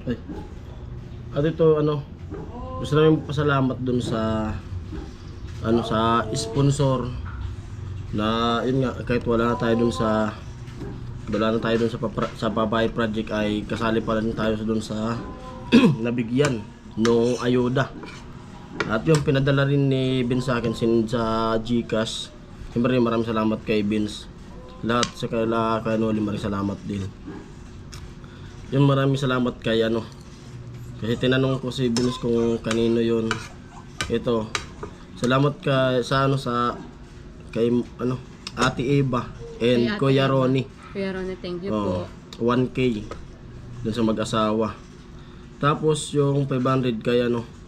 Ay. At ito gusto namin pasalamat dun sa sa sponsor na yun nga, kahit wala na tayo dun sa Papay Project ay kasali pa rin tayo dun sa nabigyan nung ayuda. At yung pinadala rin ni Vince sa akin sa GCash. Siyempre maraming salamat kay Vince. Lahat sa kay Noli, maraming salamat din. Yung maraming salamat kay kasi tinanong ko si Vince kung kanino yun. Ito. Salamat kay Ate Eva and Kuya Ronnie. Kuya Ronnie, thank you po. 1K dun sa mag-asawa. Tapos yung 500 kay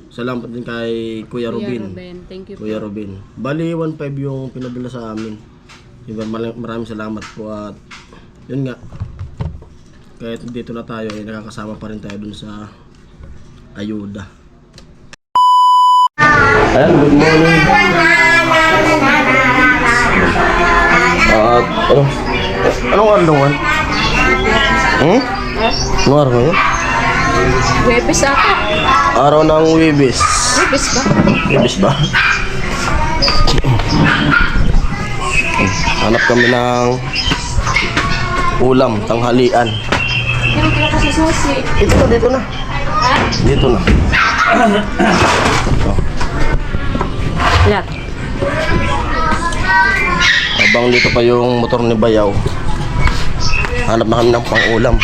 salamat din kay Kuya Robin. Thank you po. Kuya Robin. Bali 1.5 yung pinadala sa amin. Maraming salamat po at yun nga. Kahit dito na tayo ay nakakasama pa rin tayo dun sa ayuda. Ayan, good morning. At anong araw? Anong araw ngayon? Webis ata. Araw ng Webis. Webis ba? Webis ba? Hanap kami ng ulam, tanghalian. Yung pinakasususi. Dito na. Dito na. Lat. Habang dito pa yung motor ni Bayaw, hanap na kami ng pang-ulam.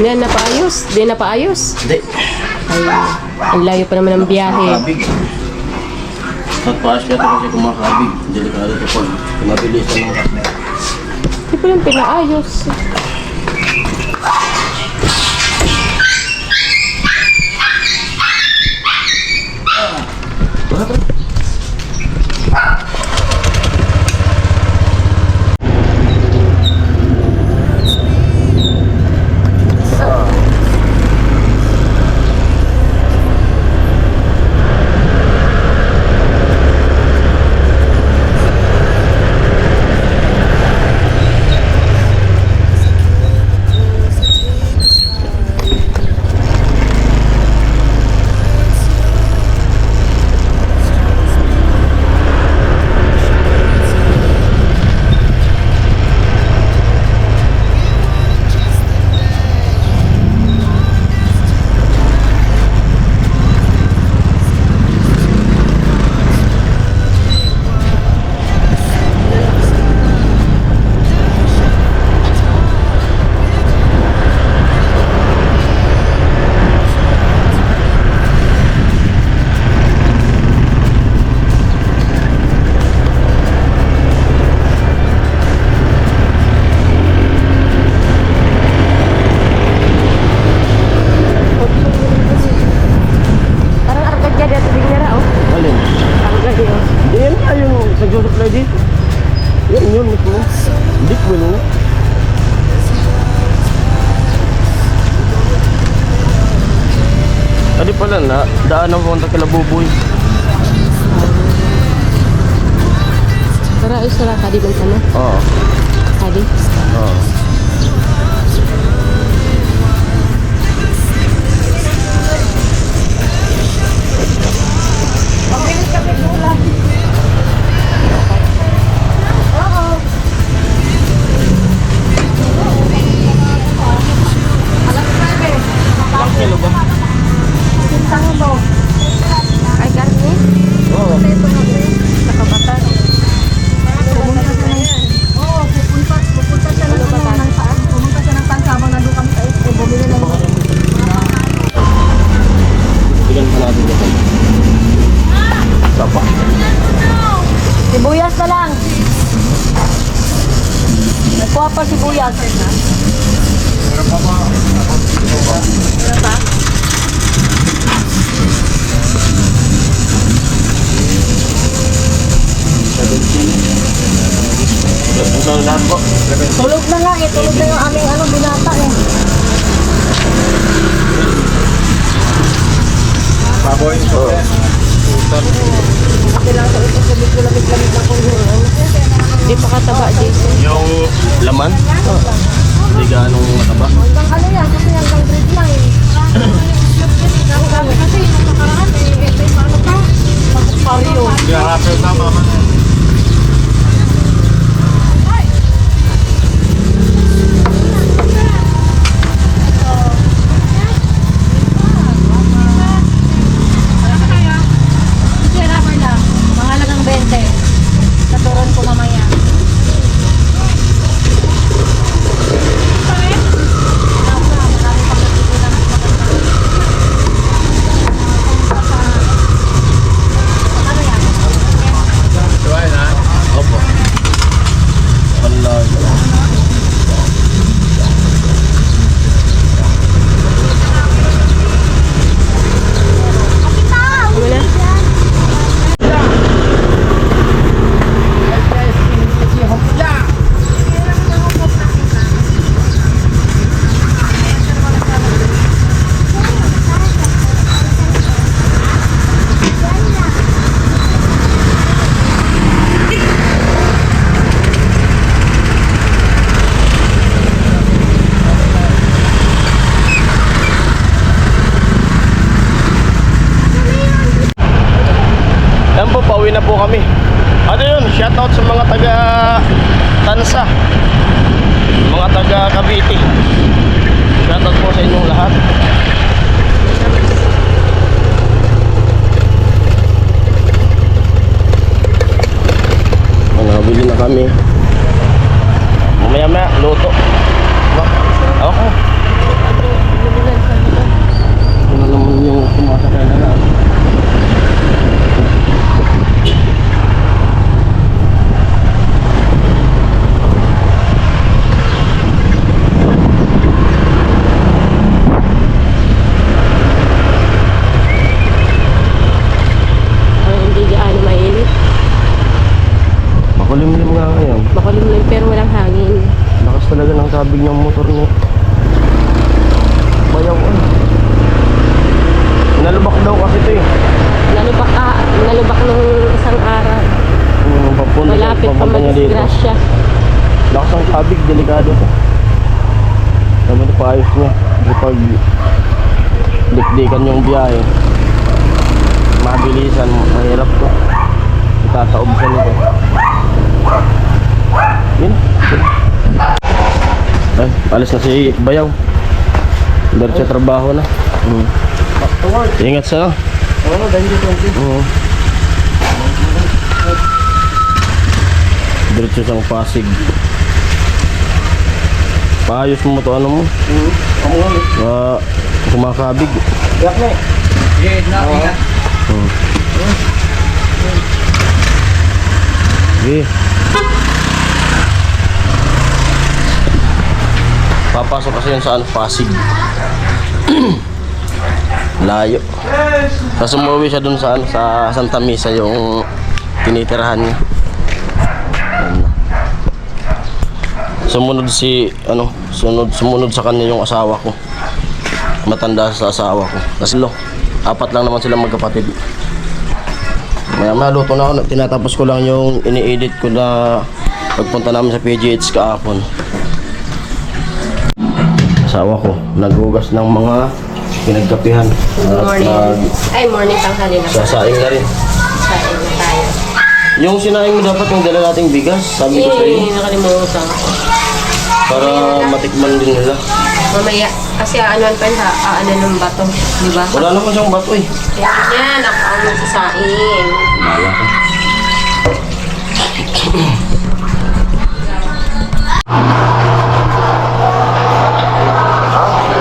Yan, napaayos. Di napaayos. Hindi. Ay, ang layo pa naman ng biyahe. Kabig. At paas yata kasi kumakabig. Delikado ito pag mabilisan ng kasbay. Hindi pa yung pinaayos. Nagsusupply dito. Yun mismo. Hindi ko yun. Tadi pala na, daan ng punta kila Buboy. Para ayos na kadi man sana. Oo. Kadi. Oo. Pabilis kami mula. Kilo ba? Sintang mo. Ay, karne? Oo. Nakabatan. Oo, pupunta siya ng Pansabang, nandun kami sa Expo, bumili ng Bigyan pa natin ito. Sapa. sibuyas na lang. Nagkuha pa sibuyas. Meron pa? Tulog na nga eh, tulog na yung aming binata eh. Hindi pa kataba, Jason. Yung laman? Hindi ganong mataba. Hanggang ano yan, kasi hanggang grade lang eh. Sabi kasi, yung nakaraan eh, ito yung ano pa, pagpapariyo. Sige, rubber lang. Mahalagang 20. Katuron ko mamaya. Opo. Wala. Wala. Yan po, pauwi na po kami. Ano yun, shoutout sa mga taga Tansa, mga taga Cavite. Shoutout po sa inyong lahat. Nabili na kami. Mamaya-maya, luto. Diba? Okay. Ano naman yung sumasakay na lang. Hindi gaano mainit. Makulimlim nga ngayon. Makulimlim pero walang hangin. Lakas talaga ng sabig ng motor ni Bayaw. Nalubak daw kasi ito eh. Nalubak nung isang araw. Papunta Malapit pa papunta niya dito. mag-disgrasya. Lakas ng sabig, delikado to. Sabi ito paayos niya. Kapag dikdikan yung biyahe, mabilisan, mahirap to. Itataob ka nito. Yun. Ay, alis na si Bayaw. Diretso sa trabaho na. Ingat sa. Oo, diretso sa Pasig. Paayos mo to, ano mo? Kumakabig. Okay. Papasok kasi yun saan? Pasig. Layo. Tapos umuwi siya dun saan? Sa Santa Misa yung tinitirahan niya. Sumunod sumunod sa kanya yung asawa ko. Matanda sa asawa ko. Kasi 4 lang naman sila magkapatid. Maya luto na ako. Tinatapos ko lang yung ini-edit ko na pagpunta namin sa PGH kahapon. Asawa ko naghugas ng mga pinagkapihan. Ay, morning tanghali na. Sasaing na rin. Saing na tayo. Yung sinaing mo dapat yung dala nating bigas. Sabi ko sa iyo. Nakalimutan ko. Para matikman din nila. Mamaya, kasi aanuan pa siya, ng bato, di ba? Wala naman siyang bato eh. Yan, ako ang magsasaing. Wala ka.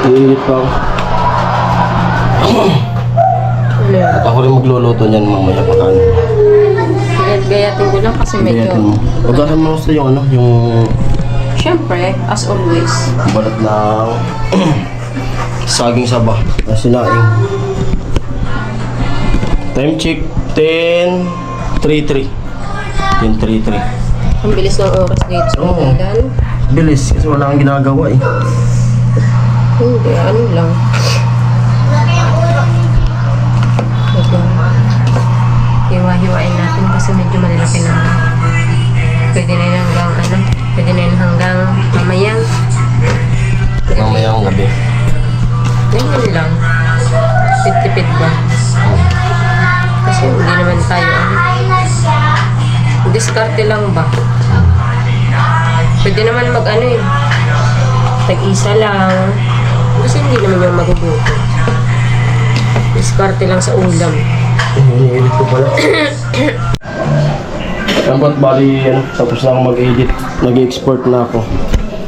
Iinit pa ako. At ako rin magluluto niyan mamaya pa kan. Gayatin ko lang kasi medyo... Gayatin mo. Hugasan mo gusto yung ano, yung Siyempre, as always. balat ng saging saba na sinaing. Time check 10:33. 10:33. Ang bilis ng oras dito sa Oo. Magaldan. Bilis kasi wala kang ginagawa eh. Hindi, ano lang. hiwa-hiwain natin kasi medyo malalaki na. Pwede na yun hanggang ano, pwede na yun hanggang mamayang. Mamayang gabi. Ganyan lang. Tipid ba? Kasi hindi naman tayo ano. Diskarte lang ba? Pwede naman mag ano eh. Tag-isa lang. Kasi hindi naman yung magugutom. Diskarte lang sa ulam. Ini-edit ko pala. Dapat bali, tapos na ako mag-edit. Nag-export na ako.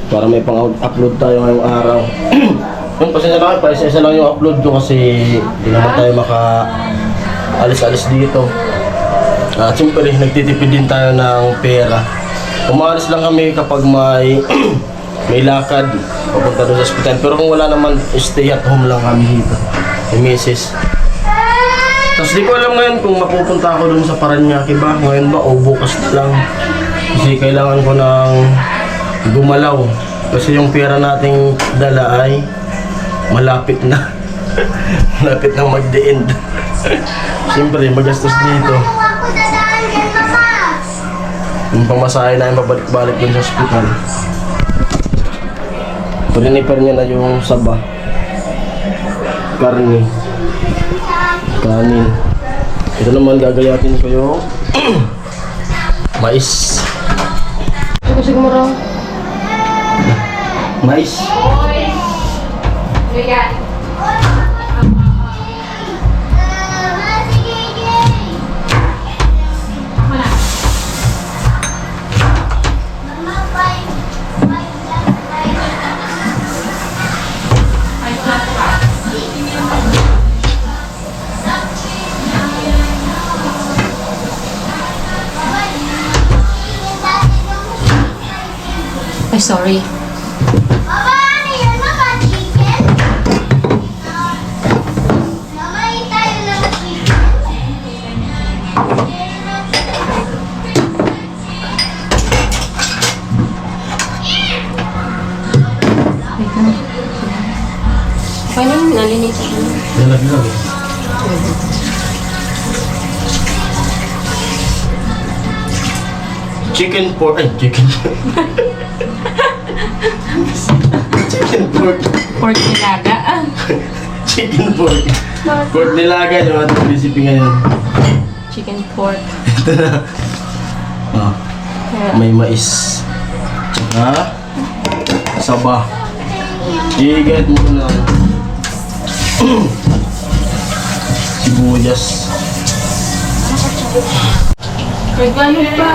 Para may pang-upload tayo ngayong araw. Yung pasensya na kayo, isa lang yung upload ko kasi hindi naman tayo maka-alis-alis dito. At siyempre, nagtitipid din tayo ng pera. Umalis lang kami kapag may may lakad, papunta doon sa hospital. Pero kung wala naman, stay at home lang kami dito. May misis. Tapos di ko alam ngayon kung mapupunta ako doon sa Paranaque ba. Ngayon ba o bukas na lang. Kasi kailangan ko ng gumalaw. Kasi yung pera nating dala ay malapit na. Malapit na mag-the end. Siyempre, magastos dito. Yung pamasahe na yung babalik-balik dun sa hospital. Priniper niya na yung saba. Karni. Kanin. Ito naman gagayatin ko yung mais. Ito siguro. Mais. Ay, sorry. Papa, ano yun? Naka-chicken? Namay tayo ng chicken. Okay na yun, nalinisan ko. Lalaglag. Chicken pork. Ay, chicken pork. Chicken pork. Pork nilaga. Chicken pork. Pork nilaga yung ating recipe ngayon. Chicken pork. Ito na. Ah, may mais. Tsaka saba. Igayat mo na sibuyas. Nagano pa.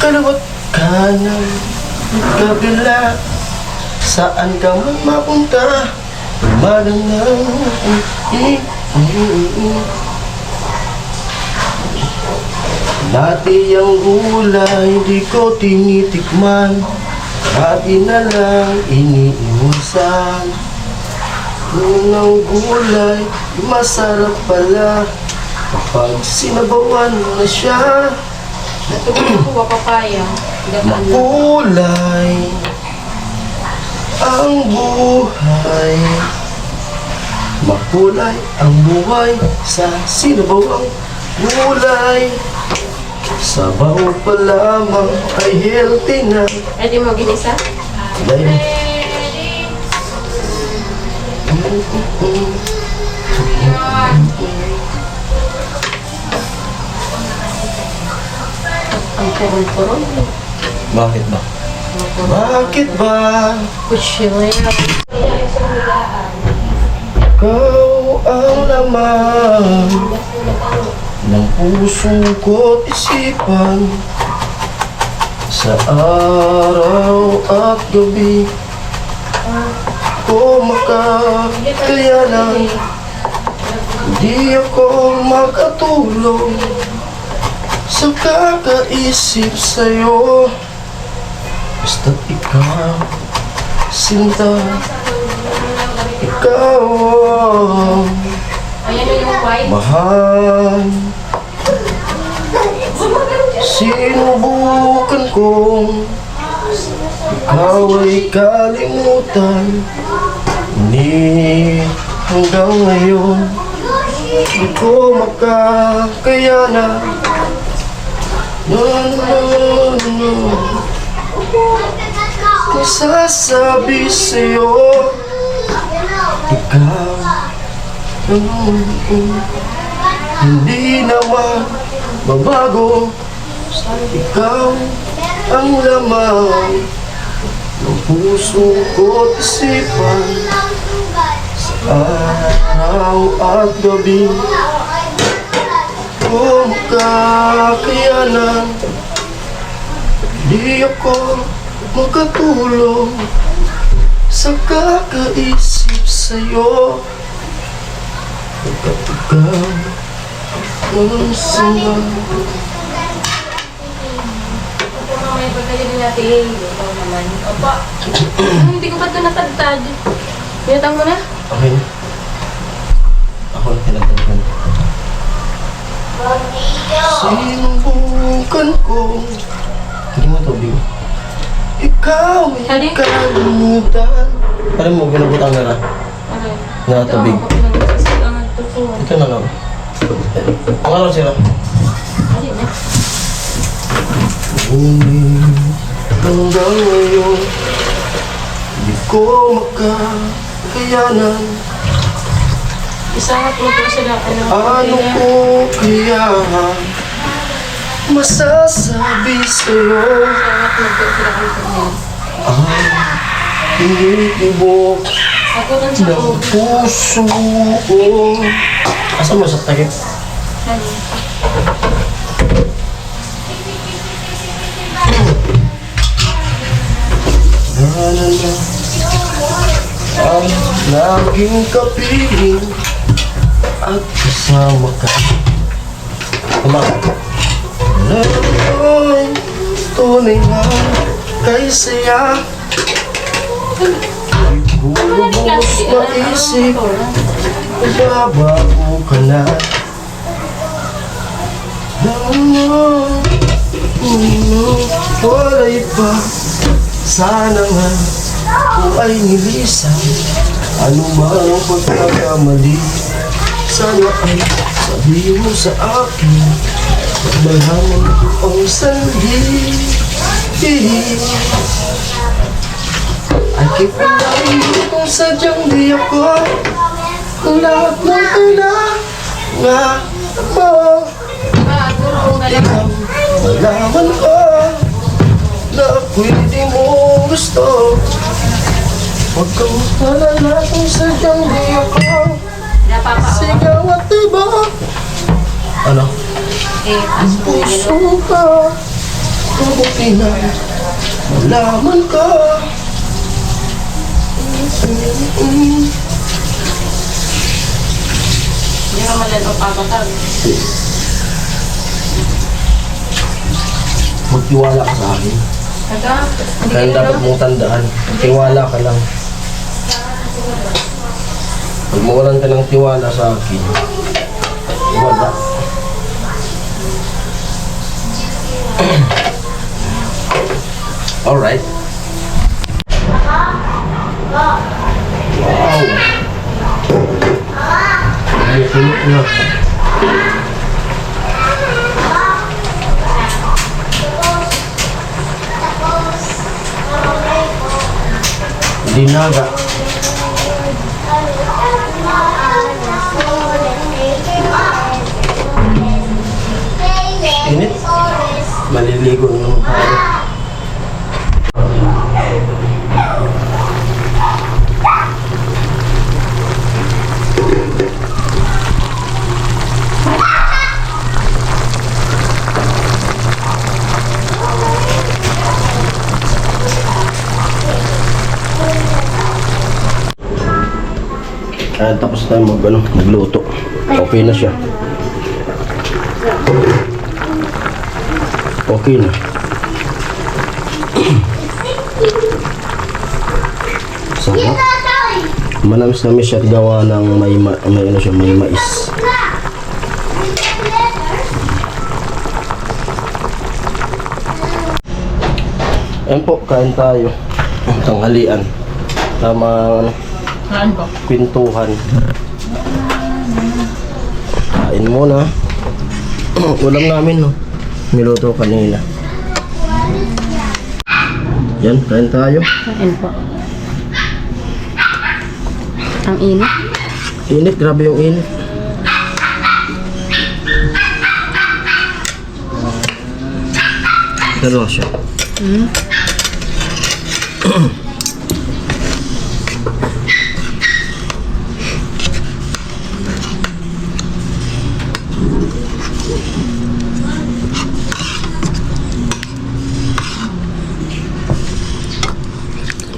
Kalawat ka ng kabila. Saan ka man mapunta, magandang dati ang gulay di ko tinitikman, lagi na lang iniiwasan. Unang gulay, masarap pala kapag sinabawan na siya. Ito ba nakuha papaya? Gataan na. Makulay ang buhay. Makulay ang buhay sa sinabawang gulay. Sabaw pa lamang ay healthy na. Ready mo ginisa? Dahil Ang purol-purol. bakit ba? Bakit ba Kutsila. ikaw ang laman ng puso ko't isipan? Sa araw at gabi ko makakayanan. Di ako makatulog sa kakaisip sa'yo. Basta't ikaw, sinta, ikaw ang mahal. Sinubukan kong ikaw ay kalimutan, ngunit hanggang ngayon di ko makakayanan. Nasasabi sa'yo, ikaw hindi naman babago. Ikaw ang lamang ng puso ko't isipan, sa araw at gabi ko makakayanan. Di ako makatulog sa kakaisip sa'yo, pagkat ikaw ang sama. May pagkalit natin. Ito naman. Opo. Hindi ko pa ito natagtad. Pinatang mo na? Okay na. Ako na tinatagpan. Sinubukan ko. Hindi mo tubig. Ikaw ay kalimutan. Parang mo, ginabutang na na. Okay. Na tubig. Ito na lang. Ang araw sila. Alin na? Hanggang ngayon di ko makakayanan. Isang po sila. Ano ko kaya masasabi sa'yo? Tinitibok Ako dun sa ng puso ko. Asa mo sa takip? Ang laging kapiling at kasama ka. Kumakas. Ay, tunay na kay saya. Di ko lubos maisip, babago ka na. Walay pa, sana nga ko ay nilisan. Ano man ang pagkakamali, sana ay sabihin mo sa akin, at malaman ko ang sandi. I keep reminding kung sadyang di ako ang lahat ng kailangan mo. Ikaw, malaman ko na ako'y di mo gusto. Huwag kang malala kung sadyang di ako sigaw at iba. Ano? Ang puso ka, mabuti na malaman ka. Hindi naman din ang papatag. Magtiwala ka sa akin. Hindi Kaya dapat mong tandaan, tiwala ka lang. Pag mawalan ka ng tiwala sa akin, wala. Alright. Wow. Kulot na. Dinaga. Init. Maliligo naman tayo. Kaya tapos tayo magluto. Okay na siya. Okay na. Sarap. Manamis-namis siya at gawa ng may mais. Ayan po, kain tayo. Tanghalian. Tama, Saan po? pintuhan. Kain muna. Ulam namin, no? Niluto kanina. Yan, kain tayo. Saan po? Ang init. Init, grabe yung init. Dalawa siya.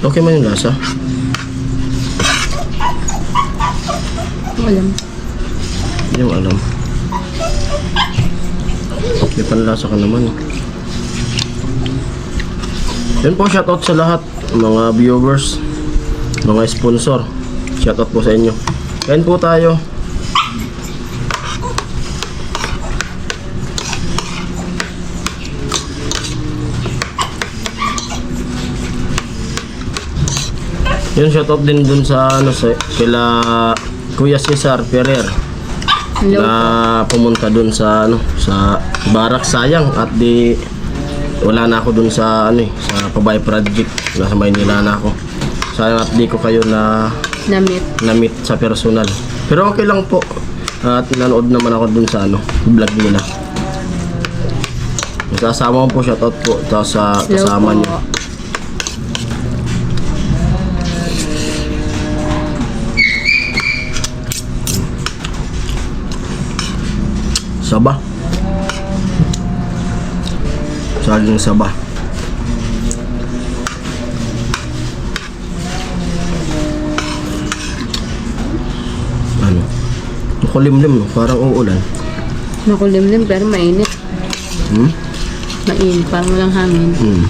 Okay man yung lasa. Alam. Hindi mo alam. May panlasa ka naman. Yan po, shoutout sa lahat. Mga viewers, mga sponsor. Shoutout po sa inyo. Kain po tayo. Yun, shoutout din dun sa kila Kuya Cesar Ferrer Hello. na pumunta dun sa sa Barak. Sayang at di wala na ako dun sa sa Pabay Project. Nasa Maynila na ako. Sayang at di ko kayo na-meet sa personal. Pero okay lang po. At nanood naman ako dun sa vlog nila. Kasama ko po, shoutout po sa kasama niyo. Saba. Saging saba. Makulimlim, no? Parang uulan. Makulimlim pero mainit. Mainit, parang walang hangin.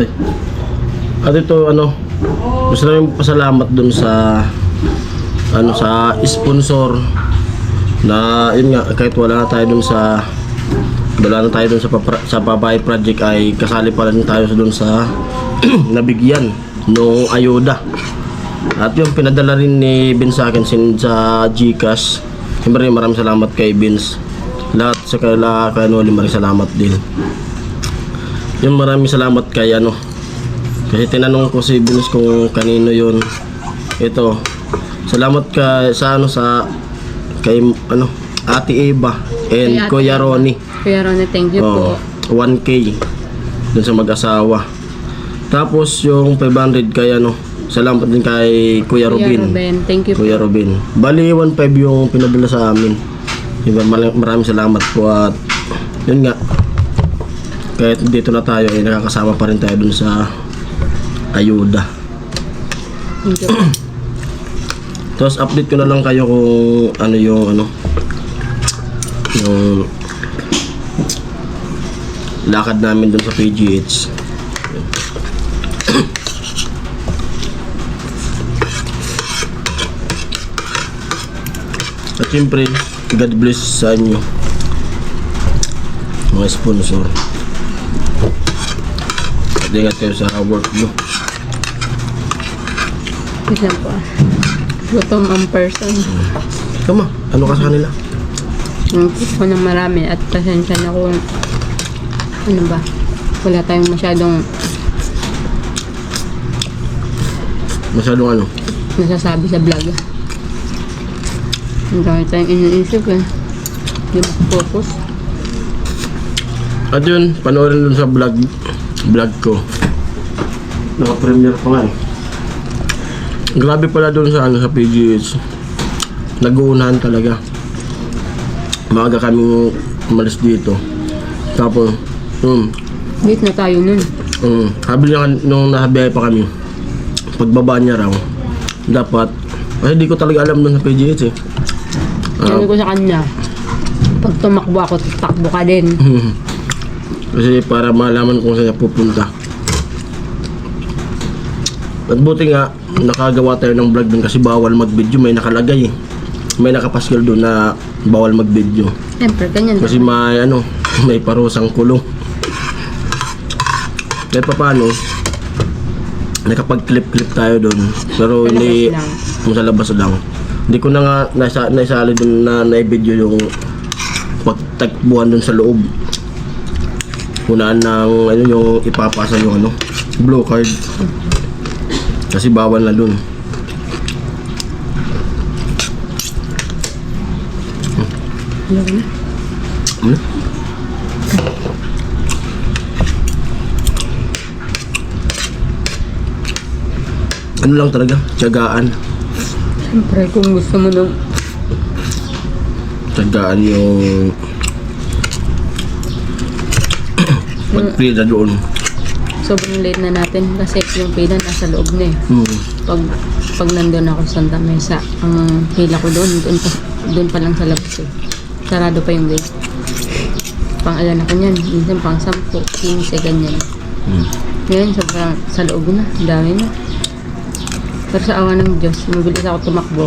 Ay. At ito gusto namin pasalamat dun sa sa sponsor na yun nga, kahit wala na tayo dun sa Pabay Project ay kasali pa rin tayo dun sa nabigyan nung ayuda. At yung pinadala rin ni Vince sa akin sa Gcash. Siyempre maraming salamat kay Vince. Lahat sa kay Noli, maraming salamat din. Yung maraming salamat kay kasi tinanong ko si Vince kung kanino yun. Ito, salamat sa kay Ate Eva and Kay Ate Kuya Eva. Ronnie. Kuya Ronnie, thank you po. 1K dun sa mag-asawa. Tapos yung 500 kay salamat din kay Kuya Robin. Thank you Kuya po. Robin. Bali 1.5 yung pinadala sa amin. Diba, maraming salamat po at yun nga, kahit dito na tayo ay nakakasama pa rin tayo dun sa ayuda. Thank you po. Tapos update ko na lang kayo kung yung lakad namin dun sa PGH. At siyempre, God bless sa inyo, mga sponsor. At ingat kayo sa work nyo. Wait lang po. Gutom ang person. Kama, ano ka sa kanila? Nagpit ko ng marami at pasensya na kung wala tayong masyadong nasasabi sa vlog. Ang dami tayong iniisip eh. Hindi mag-focus. At yun, panoorin dun sa vlog ko. Naka-premiere pa nga eh. Grabe pala dun sa sa PGH. Nag-uunahan talaga. Maaga kaming umalis dito. Tapos, Late na tayo nun. sabi niya nung nasa biyahe pa kami, pagbaba niya raw, dapat, kasi di ko talaga alam dun sa PGH eh. Sabi ko sa kanya, pag tumakbo ako, takbo ka din. Kasi para malaman kung saan siya pupunta. At buti nga, nakagawa tayo ng vlog dun kasi bawal mag-video, may nakalagay eh. May nakapaskil dun na bawal mag-video. Siyempre, ganyan. Kasi may may parusang kulong. Kahit pa paano, nakapag-clip tayo doon. Pero Sa hindi, labas lang. sa labas lang. Hindi ko na nga naisali doon na na-video yung pagtakbuhan doon sa loob. Unaan ng yung ipapasa yung blue card. Kasi bawal na doon. Ano lang talaga, tiyagaan. Siyempre, kung gusto mo nung Tiyagaan yung pagpila doon. sobrang late na natin kasi yung pila nasa loob na eh. Pag nandun ako sa Santa Mesa, ang pila ko doon pa lang sa labas eh. Sarado pa yung gate. Pang-alan ako niyan, minsan pang 10, 15, ganyan. Ngayon, sobrang sa loob na, ang dami na. Pero sa awa ng Diyos, mabilis ako tumakbo.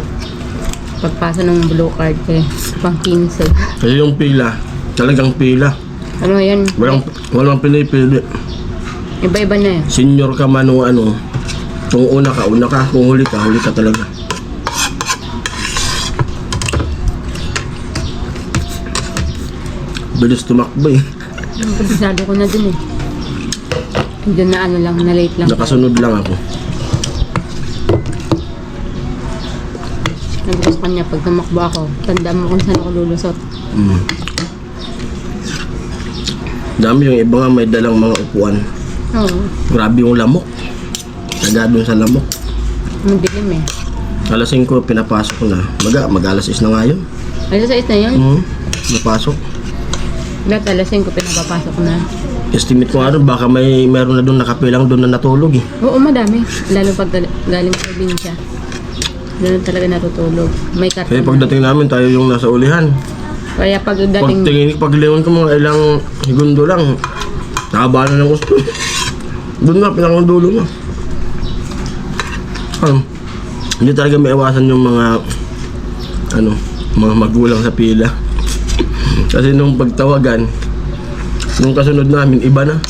Pagpasa ng blue card eh, pang 15. Kasi yung pila, talagang pila. Ano yan? Walang pinipili. Iba-iba na eh. Senior ka man o kung una ka. Kung huli ka talaga. Bilis tumakbo eh. Kabisado ko na dun eh. Doon na lang, na late lang. Nakasunod lang ako. Sabi ko sa kanya, pag tumakbo ako, tandaan mo kung saan ako lulusot. Dami yung iba nga may dalang mga upuan. Oo. Grabe yung lamok. Taga doon sa lamok. Ang dilim eh. Alas 5 pinapasok ko na. Mag-alas 6 na nga yun. Alas 6 na yun. Napasok. Lahat alas 5 pinapapasok na. Estimate ko nga doon, baka meron na doon nakapilang doon na natulog eh. Oo, madami. Lalo pag galing sa probinsya. Doon talaga natutulog. May karton. Kaya pagdating namin, tayo yung nasa ulihan. Kaya pagdating... Paglingon ko mga ilang segundo lang, nakaba na ng gusto. Doon na, pinakang dulo na. Hindi talaga may iwasan yung mga mga magulang sa pila. Kasi nung pagtawagan, nung kasunod namin, iba na.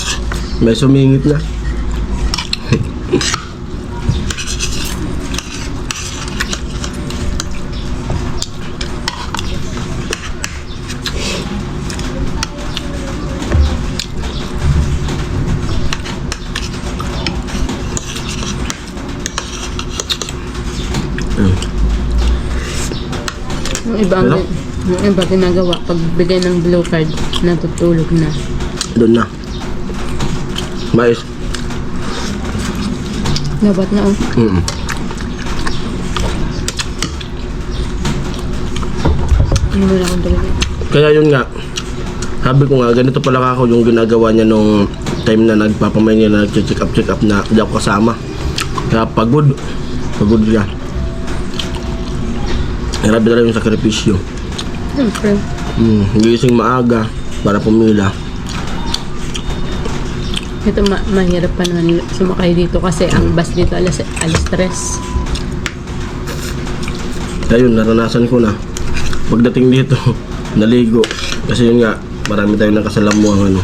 May sumingit na. Yung iba ginagawa, pag bigay ng blue card, natutulog na. Doon na. Mais. Labat na oh. Ano na akong talaga. Kaya yun nga, sabi ko nga, ganito pala ako yung ginagawa niya nung time na nagpapamay niya na check up na hindi ako kasama. Kaya pagod siya. Grabe talaga yung sakripisyo. Siyempre. Gising maaga para pumila. Ito mahirap pa naman sumakay dito kasi ang bus dito alas 3. Kaya yun, naranasan ko na. Pagdating dito, naligo. Kasi yun nga, marami tayong nakasalamuang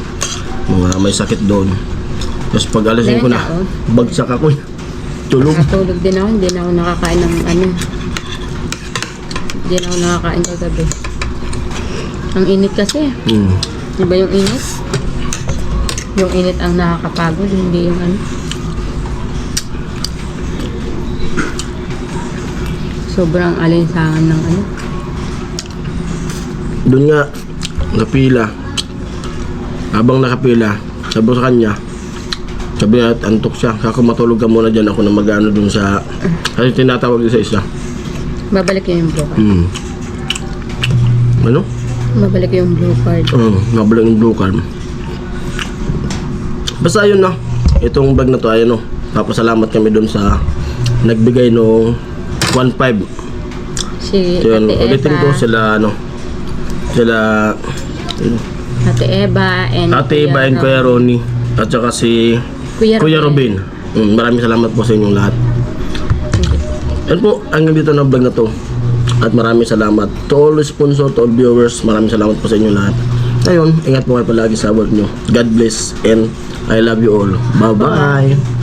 mga may sakit doon. Tapos pag alasin ko na, bagsak ako. Tulog. Natulog din ako, hindi na ako nakakain ng Hindi na ako nakakain kagabi. Ang init kasi. Diba yung init? Yung init ang nakakapagod, hindi yung sobrang alinsangan ng ano. Doon nga, napila. Habang nakapila, sabi ko sa kanya, sabi niya, antok siya. Kako matulog ka muna dyan ako na mag-ano dun sa... Kasi tinatawag din sa isa. Babalik yung blue card. Ano? Babalik yung blue card. Nabalik yung blue card. Basta yun na. Itong bag na to, ayun no. Papasalamat kami dun sa nagbigay nung 1.5. Si So yun, Ate ulitin ko Eva, sila ano. Sila... Ate Eva, and Ate Iba and Kuya Ronnie. At saka si Kuya Robin. Maraming salamat po sa inyong lahat. Yan po, hanggang dito na vlog na to. At maraming salamat to all sponsor, to all viewers. Maraming salamat po sa inyong lahat. Ngayon, ingat po kayo palagi sa work nyo. God bless and I love you all. Bye-bye!